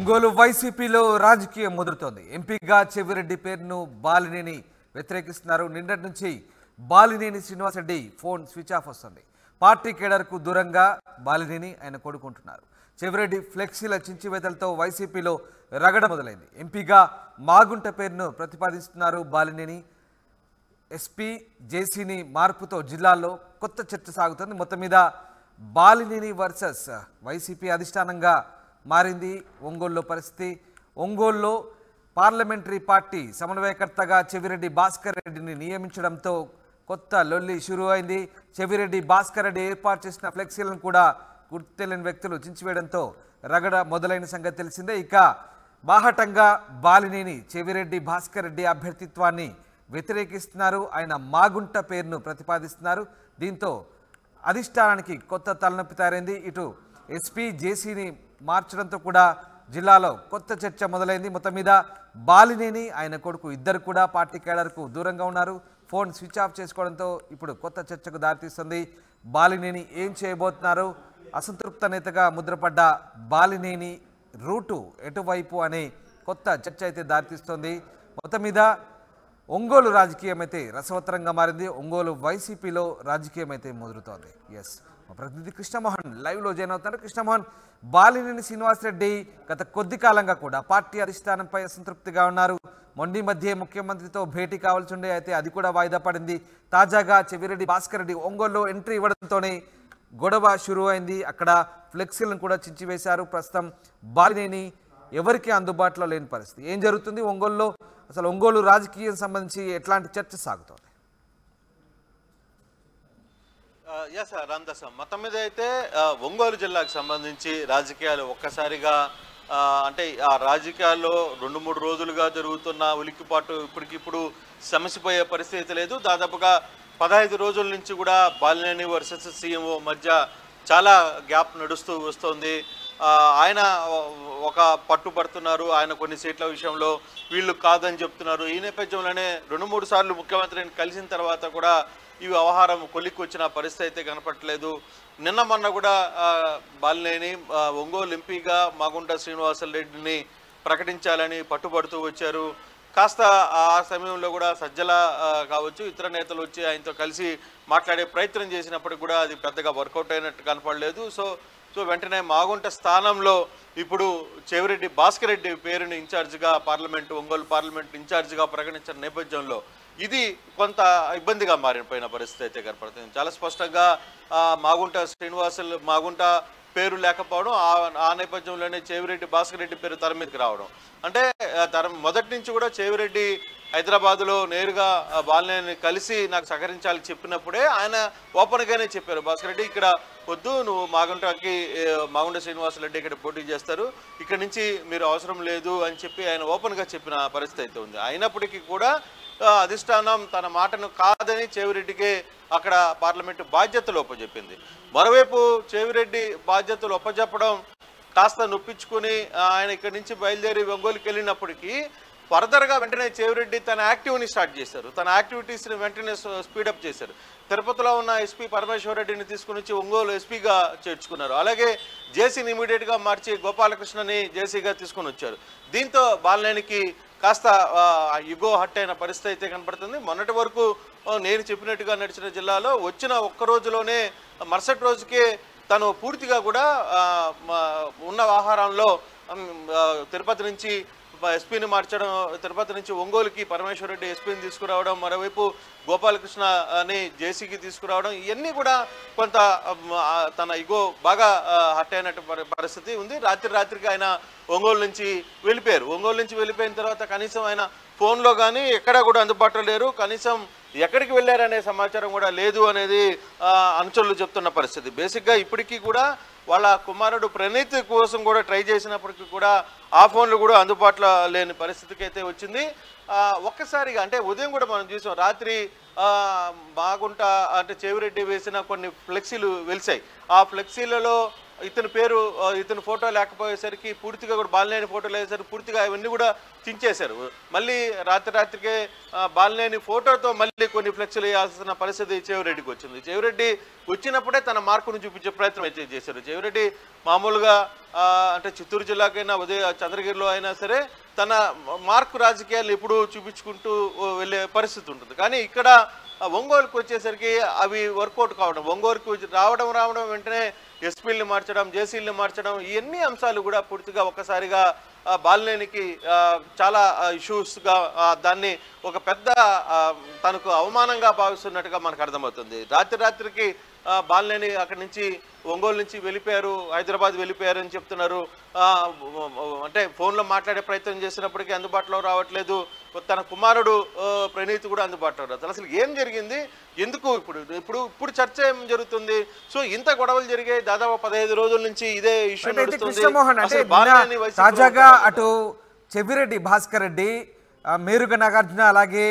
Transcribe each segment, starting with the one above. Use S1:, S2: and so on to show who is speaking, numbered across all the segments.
S1: ఒంగోలు వైసీపీలో రాజకీయం ముదురుతోంది. ఎంపీగా చెవిరెడ్డి పేరును బాలినేని వ్యతిరేకిస్తున్నారు. నిన్నటి నుంచి Balineni Srinivasa Reddy phone switch off వస్తుంది. పార్టీ కేడర్కు దూరంగా బాలినేని ఆయన కొడుకుంటున్నారు. చెవిరెడ్డి ఫ్లెక్సీల చించివేతలతో వైసీపీలో రగడ మొదలైంది. ఎంపీగా మాగుంట పేరును ప్రతిపాదిస్తున్నారు బాలినేని. ఎస్పీ జేసీని మార్పుతో జిల్లాలో కొత్త చర్చ సాగుతుంది. మొత్తం మీద బాలినేని వర్సెస్ వైసీపీ అధిష్టానంగా మారింది ఒంగోలులో పరిస్థితి. ఒంగోలులో పార్లమెంటరీ పార్టీ సమన్వయకర్తగా చెవిరెడ్డి భాస్కర్ రెడ్డిని నియమించడంతో కొత్త లొల్లి షురూ అయింది. చెవిరెడ్డి భాస్కర్ రెడ్డి ఏర్పాటు చేసిన ఫ్లెక్సీలను కూడా గుర్తు తెలియని వ్యక్తులు చించివేయడంతో రగడ మొదలైన సంగతి తెలిసిందే. ఇక బాహటంగా బాలినేని చెవిరెడ్డి భాస్కర్ రెడ్డి అభ్యర్థిత్వాన్ని వ్యతిరేకిస్తున్నారు. ఆయన మాగుంట పేరును ప్రతిపాదిస్తున్నారు. దీంతో అధిష్టానానికి కొత్త తలనొప్పి తయారైంది. ఇటు ఎస్పీ జేసీని మార్చడంతో కూడా జిల్లాలో కొత్త చర్చ మొదలైంది. మొత్తం మీద బాలినేని ఆయన కొడుకు ఇద్దరు కూడా పార్టీ కేడర్కు దూరంగా ఉన్నారు. ఫోన్ స్విచ్ ఆఫ్ చేసుకోవడంతో ఇప్పుడు కొత్త చర్చకు దారితీస్తుంది. బాలినేని ఏం చేయబోతున్నారు? అసంతృప్త నేతగా ముద్రపడ్డ బాలినేని రూటు ఎటువైపు అనే కొత్త చర్చ అయితే దారితీస్తుంది. మొత్తం మీద ఒంగోలు రాజకీయం అయితే రసవత్తరంగా మారింది. ఒంగోలు వైసీపీలో రాజకీయం అయితే ముదురుతోంది. ఎస్, మా ప్రతినిధి కృష్ణమోహన్ లైవ్లో జాయిన్ అవుతున్నారు. కృష్ణమోహన్, బాలినేని శ్రీనివాసరెడ్డి గత కొద్ది కాలంగా కూడా పార్టీ అధిష్టానంపై అసంతృప్తిగా ఉన్నారు. మొండి మధ్య ముఖ్యమంత్రితో భేటీ కావాల్సి ఉండే, అయితే అది కూడా వాయిదా పడింది. తాజాగా చెవిరెడ్డి భాస్కర్ రెడ్డి ఒంగోలులో ఎంట్రీ ఇవ్వడంతోనే గొడవ షురూ అయింది. అక్కడ ఫ్లెక్సీలను కూడా చించివేశారు. ప్రస్తుతం బాలినేని ఎవరికి అందుబాటులో లేని పరిస్థితి. ఏం జరుగుతుంది ఒంగోలులో? అసలు ఒంగోలు రాజకీయం సంబంధించి ఎట్లాంటి చర్చ సాగుతోంది?
S2: ఎస్ రామదాస్, మొత్తం మీద అయితే ఒంగోలు జిల్లాకు సంబంధించి రాజకీయాలు ఒక్కసారిగా అంటే ఆ రాజకీయాల్లో 2-3 రోజులుగా జరుగుతున్న ఉలిక్కిపాటు ఇప్పటికిప్పుడు సమసిపోయే పరిస్థితి లేదు. దాదాపుగా 15 రోజుల నుంచి కూడా బాలినేని వర్సెస్ సీఎంఓ మధ్య చాలా గ్యాప్ నడుస్తూ వస్తుంది. ఆయన ఒక పట్టుబడుతున్నారు, ఆయన కొన్ని సీట్ల విషయంలో వీళ్ళు కాదని చెప్తున్నారు. ఈ నేపథ్యంలోనే 2-3 సార్లు ముఖ్యమంత్రిని కలిసిన తర్వాత కూడా ఈ వ్యవహారం కొలిక్కి వచ్చిన పరిస్థితి అయితే కనపట్లేదు. నిన్న మొన్న కూడా బాలినేని ఒంగోలు ఎంపీగా మాగుంట శ్రీనివాసరెడ్డిని ప్రకటించాలని పట్టుబడుతూ వచ్చారు. కాస్త ఆ సమయంలో కూడా సజ్జల కావచ్చు, ఇతర నేతలు వచ్చి ఆయనతో కలిసి మాట్లాడే ప్రయత్నం చేసినప్పటికీ కూడా అది పెద్దగా వర్కౌట్ అయినట్టు కనపడలేదు. సో వెంటనే మాగుంట స్థానంలో ఇప్పుడు చెవిరెడ్డి భాస్కర్ రెడ్డి పేరుని ఇన్ఛార్జిగా ఒంగోలు పార్లమెంట్ ఇన్ఛార్జిగా ప్రకటించిన నేపథ్యంలో ఇది కొంత ఇబ్బందిగా మారిపోయిన పరిస్థితి అయితే కనపడుతుంది. చాలా స్పష్టంగా మాగుంట పేరు లేకపోవడం, ఆ నేపథ్యంలోనే చెవిరెడ్డి భాస్కర్ రెడ్డి పేరు తెర మీదకి రావడం. అంటే మొదటి నుంచి కూడా చెవిరెడ్డి హైదరాబాద్లో నేరుగా బాలినేని కలిసి నాకు సహకరించాలి చెప్పినప్పుడే ఆయన ఓపెన్గానే చెప్పారు, భాస్కర్ రెడ్డి ఇక్కడ వద్దు, నువ్వు మాగుంట శ్రీనివాసరెడ్డి ఇక్కడ పోటీ చేస్తారు, ఇక్కడ నుంచి మీరు అవసరం లేదు అని చెప్పి ఆయన ఓపెన్గా చెప్పిన పరిస్థితి అయితే ఉంది. అయినప్పటికీ కూడా అధిష్టానం తన మాటను కాదని చెవిరెడ్డికే అక్కడ పార్లమెంటు బాధ్యతలు ఒప్పజెప్పింది. మరోవైపు చెవిరెడ్డి బాధ్యతలు ఒప్పజెప్పడం కాస్త నొప్పించుకుని ఆయన ఇక్కడి నుంచి బయలుదేరి ఒంగోలుకి వెళ్ళినప్పటికీ ఫర్దర్గా వెంటనే చెవిరెడ్డి తన యాక్టివ్ని స్టార్ట్ చేశారు. తన యాక్టివిటీస్ని వెంటనే స్పీడప్ చేశారు. తిరుపతిలో ఉన్న ఎస్పీ పరమేశ్వర్ రెడ్డిని తీసుకుని వచ్చి ఒంగోలు ఎస్పీగా చేర్చుకున్నారు. అలాగే జేసీని ఇమీడియట్గా మార్చి గోపాలకృష్ణని జేసీగా తీసుకుని వచ్చారు. దీంతో బాలినేనికి కాస్త ఇగో హట్ అయిన పరిస్థితి అయితే కనపడుతుంది. మొన్నటి వరకు నేను చెప్పినట్టుగా నడిచిన జిల్లాలో వచ్చిన ఒక్క రోజులోనే మరుసటి రోజుకే తను పూర్తిగా కూడా ఉన్న వ్యవహారంలో తిరుపతి నుంచి ఎస్పీని మార్చడం, తిరుపతి నుంచి ఒంగోలుకి పరమేశ్వర్ రెడ్డి ఎస్పీని తీసుకురావడం, మరోవైపు గోపాలకృష్ణ అని జేసీకి తీసుకురావడం, ఇవన్నీ కూడా కొంత తన ఇగో బాగా హట్ అయినట్టు పరిస్థితి ఉంది. రాత్రికి ఆయన ఒంగోలు నుంచి వెళ్ళిపోయారు. ఒంగోలు నుంచి వెళ్ళిపోయిన తర్వాత కనీసం ఆయన ఫోన్లో కానీ ఎక్కడా కూడా అందుబాటులో లేరు. కనీసం ఎక్కడికి వెళ్ళారనే సమాచారం కూడా లేదు అనేది అనుచరులు చెప్తున్న పరిస్థితి. బేసిక్గా ఇప్పటికీ కూడా వాళ్ళ కుమారుడు ప్రణీత్ కోసం కూడా ట్రై చేసినప్పటికీ కూడా ఆ ఫోన్లు కూడా అందుబాటులో లేని పరిస్థితికి అయితే వచ్చింది. ఒక్కసారిగా అంటే ఉదయం కూడా మనం చూసాం, రాత్రి మాగుంట అంటే చెవిరెడ్డి వేసిన కొన్ని ఫ్లెక్సీలు వెలిసాయి. ఆ ఫ్లెక్సీలలో ఇతని పేరు ఇతని ఫోటో లేకపోయేసరికి పూర్తిగా కూడా బాలినేని ఫోటో లేసరికి పూర్తిగా ఇవన్నీ కూడా చించేశారు. మళ్ళీ రాత్రికే బాలినేని ఫోటోతో మళ్ళీ కొన్ని ఫ్లెక్స్లు వేయాల్సిన పరిస్థితి చెవిరెడ్డికి వచ్చింది. చెవిరెడ్డి వచ్చినప్పుడే తన మార్కును చూపించే ప్రయత్నం అయితే చేశారు. చెవిరెడ్డి మామూలుగా అంటే చిత్తూరు జిల్లాకైనా చంద్రగిరిలో అయినా సరే తన మార్కు రాజకీయాలు ఎప్పుడూ చూపించుకుంటూ వెళ్ళే పరిస్థితి ఉంటుంది. కానీ ఇక్కడ ఒంగోలుకు వచ్చేసరికి అవి వర్కౌట్ కావడం, ఒంగోలుకు రావడం వెంటనే ఎస్పీల్ని మార్చడం, జేసీల్ని మార్చడం, ఇవన్నీ అంశాలు కూడా పూర్తిగా ఒక్కసారిగా బాలినేనికి చాలా ఇష్యూస్గా దాన్ని ఒక పెద్ద తనకు అవమానంగా భావిస్తున్నట్టుగా మనకు అర్థమవుతుంది. రాత్రికి బాలినేని అక్కడి నుంచి ఒంగోలు నుంచి వెళ్ళిపోయారు, హైదరాబాద్ వెళ్ళిపోయారు అని చెప్తున్నారు. అంటే ఫోన్లో మాట్లాడే ప్రయత్నం చేసినప్పటికీ అందుబాటులో రావట్లేదు. తన కుమారుడు ప్రణీత్ కూడా అందుబాటులో రాదు. అసలు ఏం జరిగింది, ఎందుకు ఇప్పుడు చర్చ ఏం జరుగుతుంది? సో ఇంత గొడవలు జరిగాయి, దాదాపు 15 రోజుల నుంచి ఇదే ఇష్యూ నడుస్తుంది.
S1: తాజాగా అటు చెవిరెడ్డి భాస్కర్ రెడ్డి, మేరుగ నాగార్జున అలాగే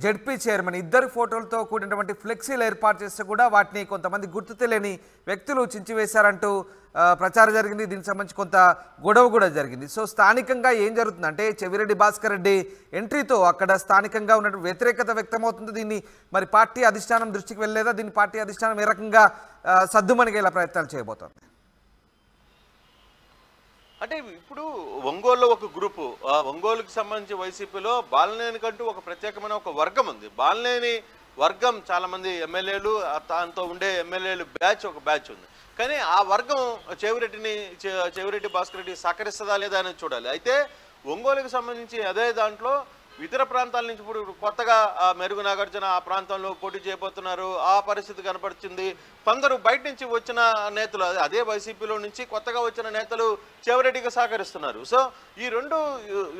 S1: జెడ్పీ చైర్మన్ ఇద్దరు ఫోటోలతో కూడినటువంటి ఫ్లెక్సీలు ఏర్పాటు చేస్తే కూడా వాటిని కొంతమంది గుర్తు తెలియని వ్యక్తులు చించివేశారంటూ ప్రచారం జరిగింది. దీనికి సంబంధించి కొంత గొడవ కూడా జరిగింది. సో స్థానికంగా ఏం జరుగుతుంది అంటే చెవిరెడ్డి భాస్కర్ రెడ్డి ఎంట్రీతో అక్కడ స్థానికంగా ఉన్నటువంటి వ్యతిరేకత వ్యక్తమవుతుంది. దీన్ని మరి పార్టీ అధిష్టానం దృష్టికి వెళ్ళలేదా? దీన్ని పార్టీ అధిష్టానం ఏ రకంగా సద్దుమణిగేలా ప్రయత్నాలు చేయబోతోంది?
S2: అంటే ఇప్పుడు ఒంగోలులో ఒక గ్రూపు, ఒంగోలుకి సంబంధించి వైసీపీలో బాలినేనికంటూ ఒక ప్రత్యేకమైన ఒక వర్గం ఉంది. బాలినేని వర్గం చాలామంది ఎమ్మెల్యేలు, దాంతో ఉండే ఎమ్మెల్యేలు ఒక బ్యాచ్ ఉంది. కానీ ఆ వర్గం చెవిరెడ్డి భాస్కర్ రెడ్డి సహకరిస్తుందా లేదా అనేది చూడాలి. అయితే ఒంగోలుకి సంబంధించి అదే దాంట్లో ఇతర ప్రాంతాల నుంచి ఇప్పుడు కొత్తగా మెరుగు నాగార్జున ఆ ప్రాంతంలో పోటీ చేయబోతున్నారు, ఆ పరిస్థితి కనపడుతుంది. కొందరు బయట నుంచి వచ్చిన నేతలు, అదే వైసీపీలో నుంచి కొత్తగా వచ్చిన నేతలు చెవిరెడ్డికి సహకరిస్తున్నారు. సో ఈ రెండు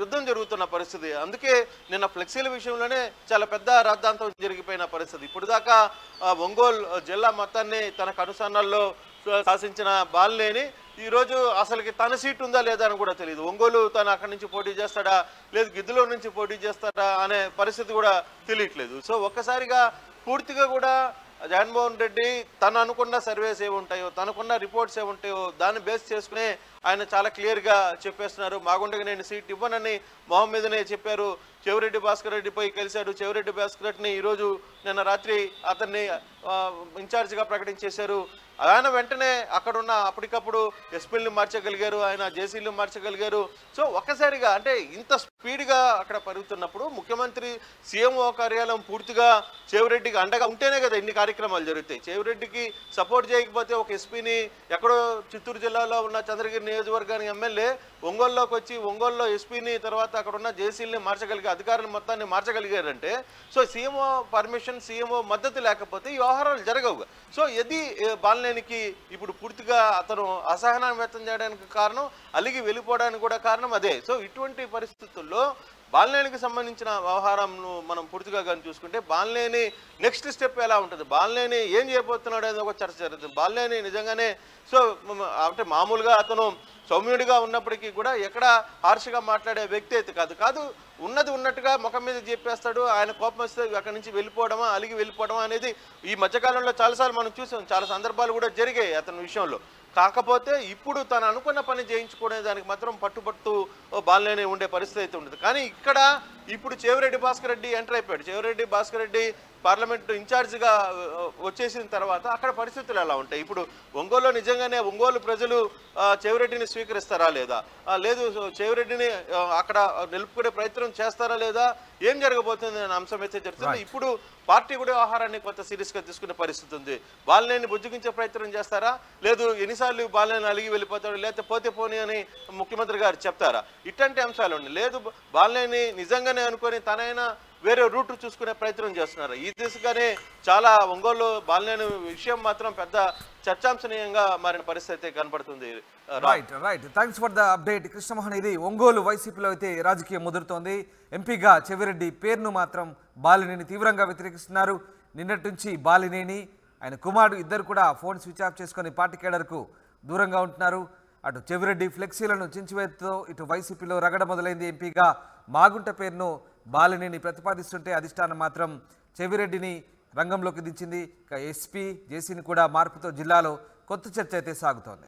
S2: యుద్ధం జరుగుతున్న పరిస్థితి. అందుకే నిన్న ఫ్లెక్సీల విషయంలోనే చాలా పెద్ద రాద్ధాంతం జరిగిపోయిన పరిస్థితి. ఇప్పుడు దాకా ఒంగోలు జిల్లా మొత్తాన్ని తన కనుసన్నల్లో శాసించిన బాలినేని ఈరోజు అసలుకి తన సీటు ఉందా లేదా అని కూడా తెలియదు. ఒంగోలు తను అక్కడి నుంచి పోటీ చేస్తాడా, లేదు గిద్దులో నుంచి పోటీ చేస్తాడా అనే పరిస్థితి కూడా తెలియట్లేదు. సో ఒక్కసారిగా పూర్తిగా కూడా జగన్మోహన్ రెడ్డి తను అనుకున్న సర్వేస్ ఏముంటాయో, తనకున్న రిపోర్ట్స్ ఏముంటాయో దాన్ని బేస్ చేసుకునే ఆయన చాలా క్లియర్గా చెప్పేస్తున్నారు. మాగుండగా నేను సీట్ ఇవ్వనని మొహం మీదనే చెప్పారు. చెవిరెడ్డి భాస్కర్ రెడ్డిపై కలిశాడు. చెవిరెడ్డి భాస్కర్ రెడ్డిని ఈరోజు నిన్న రాత్రి అతన్ని ఇన్ఛార్జిగా ప్రకటించేశారు. ఆయన వెంటనే అక్కడున్న అప్పటికప్పుడు ఎస్పీల్ని మార్చగలిగారు, ఆయన జేసీలను మార్చగలిగారు. సో ఒక్కసారిగా అంటే ఇంత స్పీడ్గా అక్కడ పెరుగుతున్నప్పుడు ముఖ్యమంత్రి సీఎంఓ కార్యాలయం పూర్తిగా చెవిరెడ్డికి అండగా ఉంటేనే కదా ఇన్ని కార్యక్రమాలు జరుగుతాయి. చెవిరెడ్డికి సపోర్ట్ చేయకపోతే ఒక ఎస్పీని ఎక్కడో చిత్తూరు జిల్లాలో ఉన్న చంద్రగిరి నియోజకవర్గానికి ఎమ్మెల్యే ఒంగోలులోకి వచ్చి ఒంగోలులో ఎస్పీని తర్వాత అక్కడ ఉన్న జేసీలని మార్చగలిగే అధికారులు మొత్తాన్ని మార్చగలిగారంటే సో సీఎంఓ పర్మిషన్, సీఎంఓ మద్దతు లేకపోతే ఈ వ్యవహారాలు జరగవు. సో ఇది బాలినేనికి ఇప్పుడు పూర్తిగా అతను అసహనాన్ని వ్యక్తం చేయడానికి కారణం, అలిగి వెళ్ళిపోవడానికి కూడా కారణం అదే. సో ఇటువంటి పరిస్థితుల్లో బాలినేనికి సంబంధించిన వ్యవహారంను మనం పూర్తిగా కానీ చూసుకుంటే బాలినేని నెక్స్ట్ స్టెప్ ఎలా ఉంటుంది, బాలినేని ఏం చేయబోతున్నాడు అనేది ఒక చర్చ జరుగుతుంది. బాలినేని నిజంగానే సో అంటే మామూలుగా అతను సౌమ్యుడిగా ఉన్నప్పటికీ కూడా ఎక్కడ హార్ష్గా మాట్లాడే వ్యక్తి అయితే కాదు, ఉన్నది ఉన్నట్టుగా ముఖం మీద చెప్పేస్తాడు. ఆయన కోపం వస్తే అక్కడి నుంచి వెళ్ళిపోవడమా, అలిగి వెళ్ళిపోవడమా అనేది ఈ మధ్యకాలంలో చాలాసార్లు మనం చూసాం. చాలా సందర్భాలు కూడా జరిగాయి అతని విషయంలో. కాకపోతే ఇప్పుడు తను అనుకున్న పని చేయించుకునే దానికి మాత్రం పట్టుబట్టు బాలినేని ఉండే పరిస్థితి అయితే ఉండదు. కానీ ఇక్కడ ఇప్పుడు చెవిరెడ్డి భాస్కర్ రెడ్డి ఎంటర్ అయిపోయాడు. చెవిరెడ్డి భాస్కర్ రెడ్డి పార్లమెంట్ ఇన్ఛార్జిగా వచ్చేసిన తర్వాత అక్కడ పరిస్థితులు ఎలా ఉంటాయి? ఇప్పుడు ఒంగోలులో నిజంగానే ఒంగోలు ప్రజలు చెవిరెడ్డిని స్వీకరిస్తారా లేదా, లేదు చెవిరెడ్డిని అక్కడ నిలుపుకునే ప్రయత్నం చేస్తారా లేదా, ఏం జరగబోతుంది అనే అంశం అయితే జరుగుతుంది. ఇప్పుడు పార్టీ కూడా వ్యవహారాన్ని కొంత సీరియస్గా తీసుకునే పరిస్థితి ఉంది. బాలినేని బుజ్జగించే ప్రయత్నం చేస్తారా, లేదు ఎన్నిసార్లు బాలినేని అలిగి వెళ్ళిపోతాడు, లేకపోతే పోతే పోనీ అని ముఖ్యమంత్రి గారు చెప్తారా, ఇట్లాంటి అంశాలు ఉన్నాయి. లేదు బాలినేని నిజంగానే అనుకొని తనైనా వేరే రూట్ చూసుకునే ప్రయత్నం చేస్తున్నారు. ఈ దిశగానే చాలా ఒంగోలు బాలినేని విషయం మాత్రం పెద్ద చర్చాంశనీయంగా మారిన పరిస్థితి కనపడుతుంది.
S1: Right thanks for the update Krishnamohan. ఇది ఒంగోలు వైసీపీలో అయితే రాజకీయం ముదురుతోంది. ఎంపీగా చెవిరెడ్డి పేరును మాత్రం బాలినేని తీవ్రంగా వ్యతిరేకిస్తున్నారు. నిన్నటి నుంచి బాలినేని ఆయన కుమారుడు ఇద్దరు కూడా ఫోన్ స్విచ్ ఆఫ్ చేసుకొని పార్టీ కేడర్కు దూరంగా ఉంటున్నారు. అటు చెవిరెడ్డి ఫ్లెక్సీలను చించివేతతో ఇటు వైసీపీలో రగడ మొదలైంది. ఎంపీగా మాగుంట పేరును బాలినేని ప్రతిపాదిస్తుంటే అధిష్టానం మాత్రం చెవిరెడ్డిని రంగంలోకి దించింది. ఇక ఎస్పీ జేసీని కూడా మార్పుతో జిల్లాలో కొత్త చర్చ అయితే సాగుతోంది.